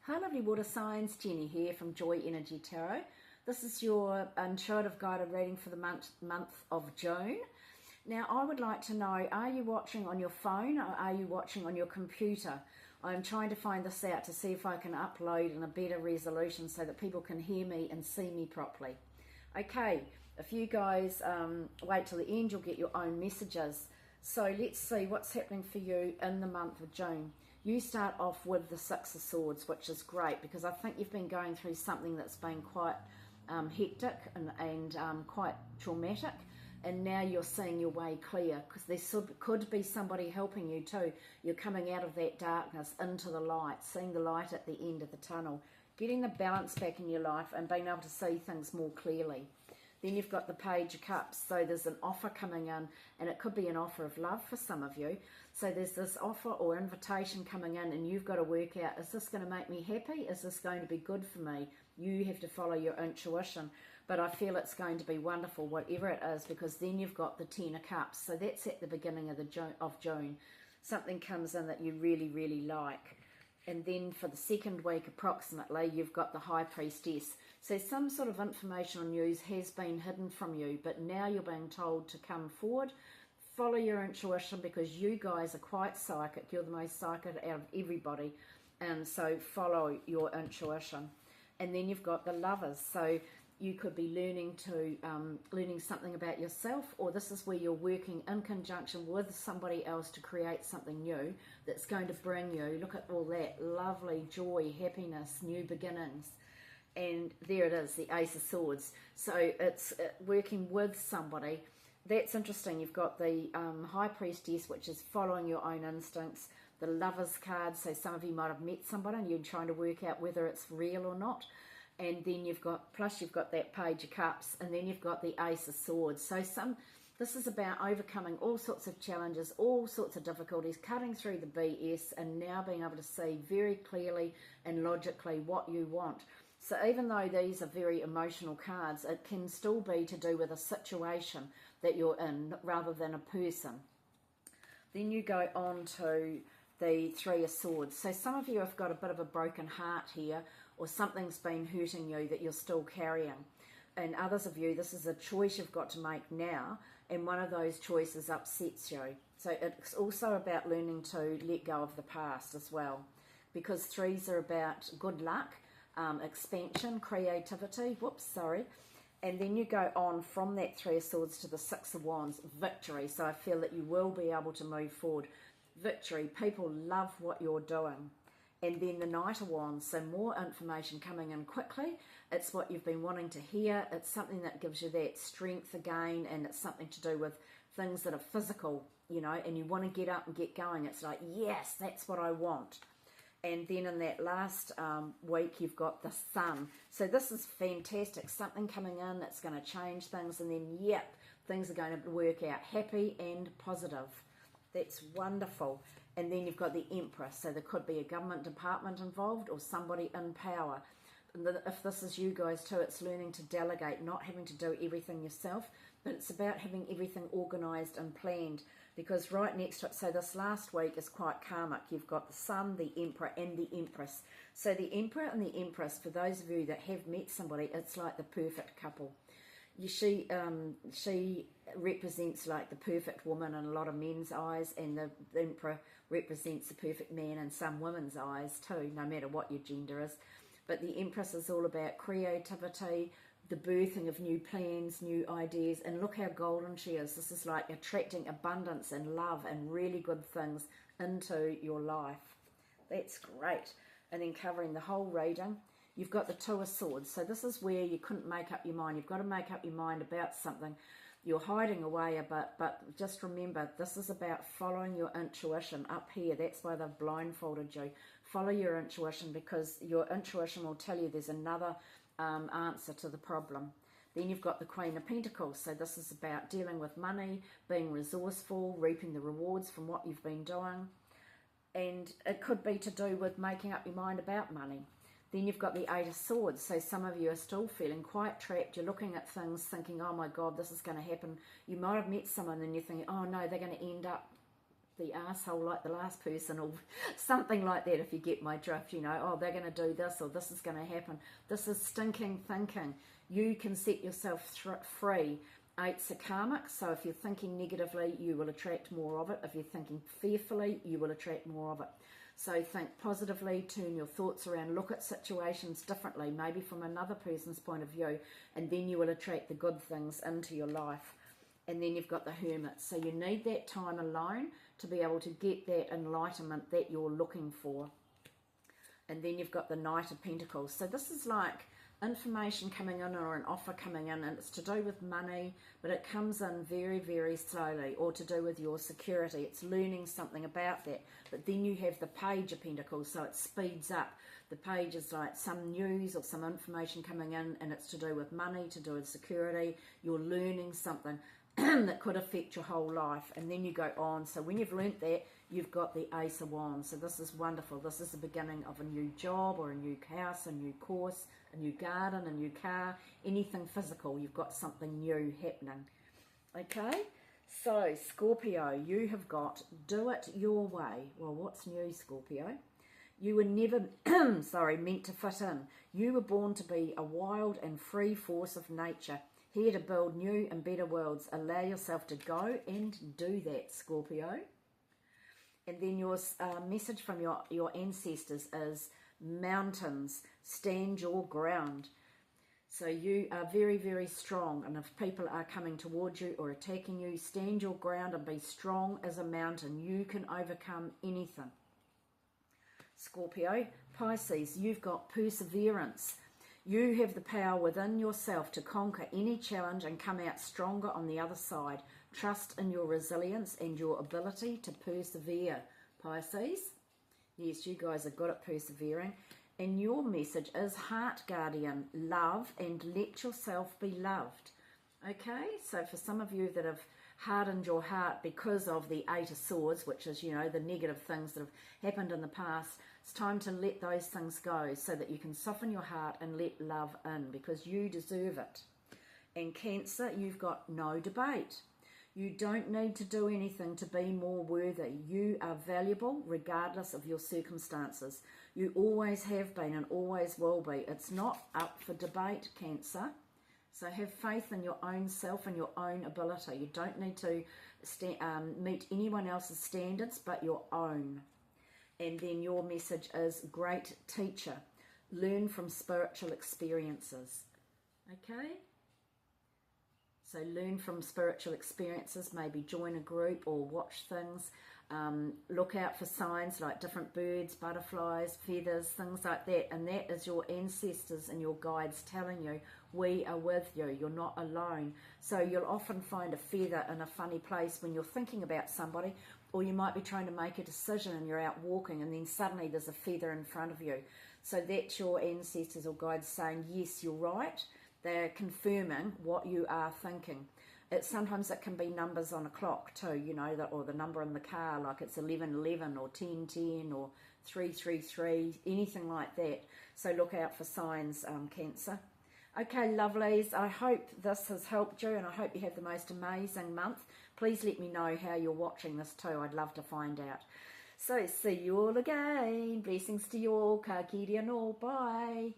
Hi lovely water signs, Jenny here from Joy Energy Tarot. This is your intuitive guided reading for the month of June. Now I would like to know, are you watching on your phone or are you watching on your computer? I'm trying to find this out to see if I can upload in a better resolution so that people can hear me and see me properly. Okay, if you guys wait till the end, you'll get your own messages. So let's see what's happening for you in the month of June. You start off with the Six of Swords, which is great because I think you've been going through something that's been quite hectic and quite traumatic, and now you're seeing your way clear because there could be somebody helping you too. You're coming out of that darkness into the light, seeing the light at the end of the tunnel, getting the balance back in your life and being able to see things more clearly. Then you've got the Page of Cups, so there's an offer coming in, and it could be an offer of love for some of you. So there's this offer or invitation coming in, and you've got to work out, is this going to make me happy? Is this going to be good for me? You have to follow your intuition, but I feel it's going to be wonderful, whatever it is, because then you've got the Ten of Cups. So that's at the beginning of June. Something comes in that you really, really like. And then for the second week approximately, you've got the High Priestess. So some sort of information or news has been hidden from you, but now you're being told to come forward, follow your intuition, because you guys are quite psychic. You're the most psychic out of everybody, and so follow your intuition. And then you've got the Lovers. So you could be learning something about yourself, or this is where you're working in conjunction with somebody else to create something new that's going to bring you, look at all that, lovely joy, happiness, new beginnings. And there it is, the Ace of Swords. So it's working with somebody. That's interesting. You've got the High Priestess, which is following your own instincts. The Lovers card, so some of you might have met somebody and you're trying to work out whether it's real or not. And then you've got that Page of Cups, and then you've got the Ace of Swords. So this is about overcoming all sorts of challenges, all sorts of difficulties, cutting through the BS, and now being able to see very clearly and logically what you want. So even though these are very emotional cards, it can still be to do with a situation that you're in rather than a person. Then you go on to the Three of Swords. So some of you have got a bit of a broken heart here, or something's been hurting you that you're still carrying. And others of you, this is a choice you've got to make now, and one of those choices upsets you. So it's also about learning to let go of the past as well, because threes are about good luck, expansion, creativity, and then you go on from that Three of Swords to the Six of Wands, victory. So I feel that you will be able to move forward. Victory, people love what you're doing. And then the Knight of Wands, so more information coming in quickly. It's what you've been wanting to hear. It's something that gives you that strength again, and it's something to do with things that are physical, and you want to get up and get going. It's like, yes, that's what I want. And then in that last week, you've got the Sun. So this is fantastic. Something coming in that's going to change things, and then, yep, things are going to work out happy and positive. That's wonderful. And then you've got the Empress. So there could be a government department involved or somebody in power. And if this is you guys too, it's learning to delegate, not having to do everything yourself, but it's about having everything organised and planned. Because right next to it, so this last week is quite karmic. You've got the Sun, the Emperor and the Empress. So the Emperor and the Empress, for those of you that have met somebody, it's like the perfect couple. She represents like the perfect woman in a lot of men's eyes, and the Emperor represents the perfect man in some women's eyes too, no matter what your gender is. But the Empress is all about creativity, the birthing of new plans, new ideas, and look how golden she is. This is like attracting abundance and love and really good things into your life. That's great. And then covering the whole reading, you've got the Two of Swords. So this is where you couldn't make up your mind. You've got to make up your mind about something. You're hiding away, but just remember, this is about following your intuition up here. That's why they've blindfolded you. Follow your intuition, because your intuition will tell you there's another answer to the problem. Then you've got the Queen of Pentacles. So this is about dealing with money, being resourceful, reaping the rewards from what you've been doing. And it could be to do with making up your mind about money. Then you've got the Eight of Swords. So some of you are still feeling quite trapped. You're looking at things thinking, oh my God, this is going to happen. You might have met someone and you're thinking, oh no, they're going to end up the asshole like the last person, or something like that, if you get my drift. You know, oh, they're going to do this, or this is going to happen. This is stinking thinking. You can set yourself free. Eight's a karmic, so if you're thinking negatively, you will attract more of it. If you're thinking fearfully, you will attract more of it. So think positively, turn your thoughts around, look at situations differently, maybe from another person's point of view, and then you will attract the good things into your life. And then you've got the Hermit. So you need that time alone to be able to get that enlightenment that you're looking for. And then you've got the Knight of Pentacles. So this is like information coming in, or an offer coming in, and it's to do with money, but it comes in very, very slowly, or to do with your security. It's learning something about that. But then you have the Page of Pentacles, so it speeds up. The Page is like some news or some information coming in, and it's to do with money, to do with security. You're learning something that could affect your whole life, and then you go on. So when you've learnt that, you've got the Ace of Wands. So this is wonderful. This is the beginning of a new job, or a new house, a new course, a new garden, a new car, anything physical. You've got something new happening. Okay, so Scorpio, you have got do it your way. Well, what's new, Scorpio? You were never meant to fit in. You were born to be a wild and free force of nature, here to build new and better worlds. Allow yourself to go and do that, Scorpio. And then your message from your ancestors is mountains, stand your ground. So you are very, very strong. And if people are coming towards you or attacking you, stand your ground and be strong as a mountain. You can overcome anything. Scorpio, Pisces, you've got perseverance. You have the power within yourself to conquer any challenge and come out stronger on the other side. Trust in your resilience and your ability to persevere, Pisces. Yes, you guys are good at persevering. And your message is Heart Guardian, love and let yourself be loved. Okay, so for some of you that have hardened your heart because of the Eight of Swords, which is, you know, the negative things that have happened in the past, it's time to let those things go so that you can soften your heart and let love in, because you deserve it. And Cancer, you've got no debate. You don't need to do anything to be more worthy. You are valuable regardless of your circumstances. You always have been and always will be. It's not up for debate, Cancer. So have faith in your own self and your own ability. You don't need to meet anyone else's standards but your own. And then your message is great teacher. Learn from spiritual experiences. Okay? So learn from spiritual experiences, maybe join a group or watch things. Look out for signs like different birds, butterflies, feathers, things like that. And that is your ancestors and your guides telling you, we are with you, you're not alone. So you'll often find a feather in a funny place when you're thinking about somebody, or you might be trying to make a decision and you're out walking and then suddenly there's a feather in front of you. So that's your ancestors or guides saying, yes, you're right. They're confirming what you are thinking. Sometimes it can be numbers on a clock too, you know, or the number in the car, like it's 1111 or 1010 or 333, anything like that. So look out for signs, Cancer. Okay, lovelies, I hope this has helped you and I hope you have the most amazing month. Please let me know how you're watching this too. I'd love to find out. So see you all again. Blessings to you all. Ka kiri anō. Bye.